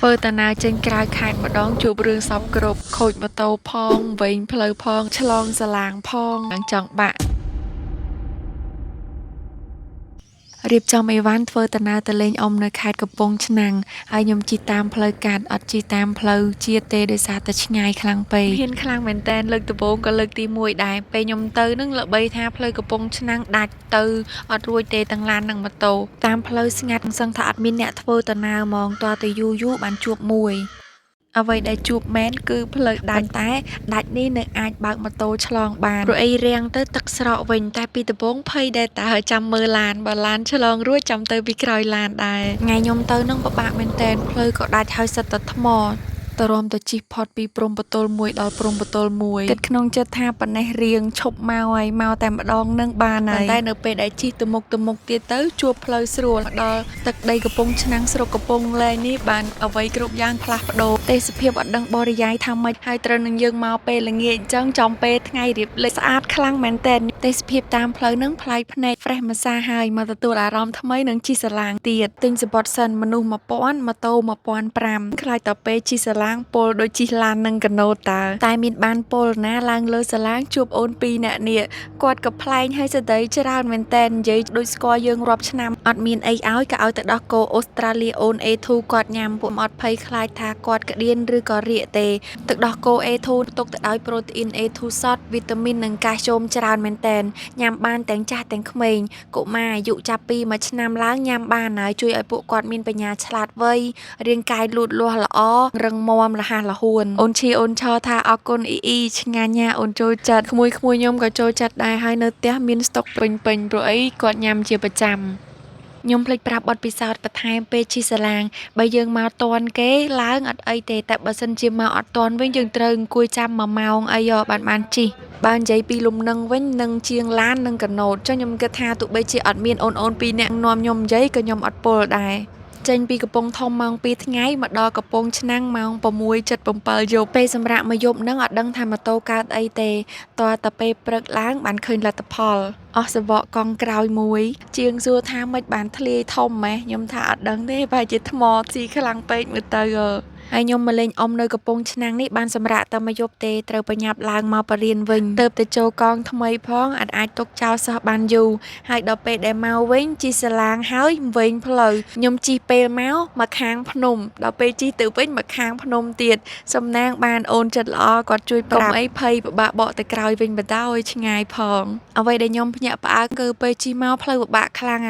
ធ្វើតាណាចេញក្រៅខេត្តម្ដងជួបរឿងសពគ្រប់ខូចម៉ូតូផងវែងផ្លូវផងឆ្លងសាឡាងផងនឹងចង់បាក់រៀបចំអីវ៉ាន់ធ្វើតាណាទៅលេងអ៊ំនៅខេត្តកំពង់ឆ្នាំងហើយខ្ញុំជិះតាមផ្លូវកាត់អត់ជិះតាមផ្លូវជាតិទេដោយសារតែឆ្ងាយខ្លាំងពេកហ៊ានខ្លាំងមែនតែនលើកដំបូងក៏លើកទី1ដែរពេលខ្ញុំទៅនឹងល្បីថាផ្លូវកំពង់ឆ្នាំងដាច់ទៅអត់រួចទេទាំងឡាននិងម៉ូតូតាមផ្លូវស្ងាត់សឹងថាអត់មានអ្នកធ្វើតាណាហ្មងតើទៅយូរបានជួបមួយអ្វីដែលជួបមែនគឺផ្លូវដាច់តែដាច់នេះនៅអាចបើកម៉ូតូឆ្លងបានព្រោះអីរាំងទៅទឹកស្រកវិញតែពីដំបូងភ័យដែរតើចាំមើលឡានបើឡានឆ្លងរួចចាំទៅពីក្រោយឡានដែរថ្ងៃខ្ញុំទៅនឹងពិបាកមែនតែនផ្លូវក៏ដាច់ហើយសិតតែថ្មតរំទៅជិះផុតពីព្រំបទល់មួយដល់ព្រំបទល់មួយគិតក្នុងចិត្តថាប៉ណេះរៀងឈប់មកហើយមកតែម្ដងនឹងបានហើយតែនៅពេលដែលជិះទៅមុខទៀតទៅជួបផ្លូវស្រួលដល់ទឹកដីកំពង់ឆ្នាំងស្រុកកំពង់លែងនេះបានអ្វីគ្រប់យ៉ាងផ្លាស់ប្ដូរទេសភាពអត់ដឹងបរិយាយថាម៉េចហើយត្រូវនឹងយើងមកពេលល្ងាចអញ្ចឹងចំពេលថ្ងៃរៀបលេខស្អាតខ្លាំងមែនតើទេសភាពតាមផ្លូវនឹងប្លែកភ្នែក fresh ម្សាហើយមកទទួលអារម្មណ៍ថ្មីនឹងជិះសាឡាងទៀតទិញសពតសិនមនុស្ស1000ម៉ូតូ1500ខ្លាចតពេលជិះសាឡាងពលដូចជិះឡាននឹងកណូតតែមានបានពលណាឡើងលើសាឡាងជួបអូន2នាក់នេះគាត់ក៏ប្លែងឲ្យសេរីច្រើនមែនតែននិយាយដូចស្គាល់យើងរាប់ឆ្នាំអត់មានអីឲ្យក៏ឲ្យទៅដោះគោអូស្ត្រាលីអូន A2 គាត់ញ៉ាំពួកអត់ភ័យខ្លាចថាគាត់ក្តៀនឬក៏រាកទេទឹកដោះគោ A2 ទុកទៅដោយប្រូតេអ៊ីន A2 សតវីតាមីននិងកាល់ស្យូមច្រើនមែនតែនញ៉ាំបានទាំងចាស់ទាំងក្មេងកុមារអាយុចាប់ពី1ឆ្នាំឡើងញ៉ាំបានហើយជួយឲ្យពួកគាត់មានបញ្ញាឆ្លាតវៃរាងកាយលូតលាស់ល្អរឹងមាំរហ័សរហួនអូនឈីអូនឆថាអរគុណអ៊ីឆ្ងាញ់ណាអូនចូលចិត្តក្មួយខ្ញុំក៏ចូលចិត្តដែរហើយនៅផ្ទះមានស្តុកពេញព្រោះអីគាត់ញ៉ាំជាប្រចាំខ្ញុំភ្លេចប្រាប់បទពិសោធន៍បន្ថែមពេលជិះសាឡាងបើយើងមកតន់គេឡើងអត់អីទេតែបើសិនជាមកអត់តន់វិញយើងត្រូវអង្គុយចាំ1ម៉ោងអីបានជិះបើនិយាយពីលំនឹងវិញនឹងជាងឡាននិងកណូតចុះខ្ញុំគិតថាទោះបីជាអត់មានអូន2នាក់នាំខ្ញុំនិយាយក៏ខ្ញុំអត់ពលដែរចេញពីកំពង់ធំម៉ោង2ថ្ងៃមកដល់កំពង់ឆ្នាំងម៉ោង6:07យប់ពេលសម្រាប់មួយយប់នឹងអត់ដឹងថាម៉ូតូកើតអីទេតើតែពេលព្រឹកឡើងបានឃើញលទ្ធផលអស់សវកកង់ក្រោយមួយជាងសួរថាមិនបានធ្លាយធំម៉េះខ្ញុំថាអត់ដឹងទេប្រហែលជាថ្មស៊ីខ្លាំងពេកមើលទៅហើយខ្ញុំមកលេងអ៊ំនៅកំពង់ឆ្នាំងនេះបានសម្រាកតែមួយយប់ទេត្រូវប្រញាប់ឡើងមកបរៀនវិញទៅចូលកងថ្មីផងអាចទុកចោលសោះបានយូរហើយដល់ពេលដែលមកវិញជិះសាឡាងហើយវែងផ្លូវខ្ញុំជិះពេលមកខាងភ្នំដល់ពេលជិះទៅវិញមកខាងភ្នំទៀតសំណាងបានអូនចិត្តល្អគាត់ជួយប្រាប់កុំអីភ័យពិបាកបកទៅក្រោយវិញបណ្ដោយឆ្ងាយផងអ្វីដែលខ្ញុំភ្ញាក់ផ្អើលគឺពេលជិះមកផ្លូវពិបាកខ្លាំង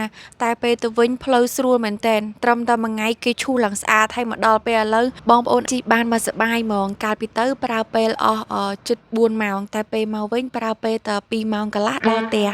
តែពេលទៅវិញផ្លូវស្រួលមែនតែនត្រឹមតែមួយថ្ងៃគេឈូសឡើងស្អាតហើយមកដល់ពេលឥឡូវបងប្អូនជិះបានមកសប្បាយហ្មងកាលពីទៅប្រើពេលអស់ជិត4ម៉ោងតែពេលមកវិញប្រើពេលតែ2ម៉ោងកន្លះដល់ផ្ទះ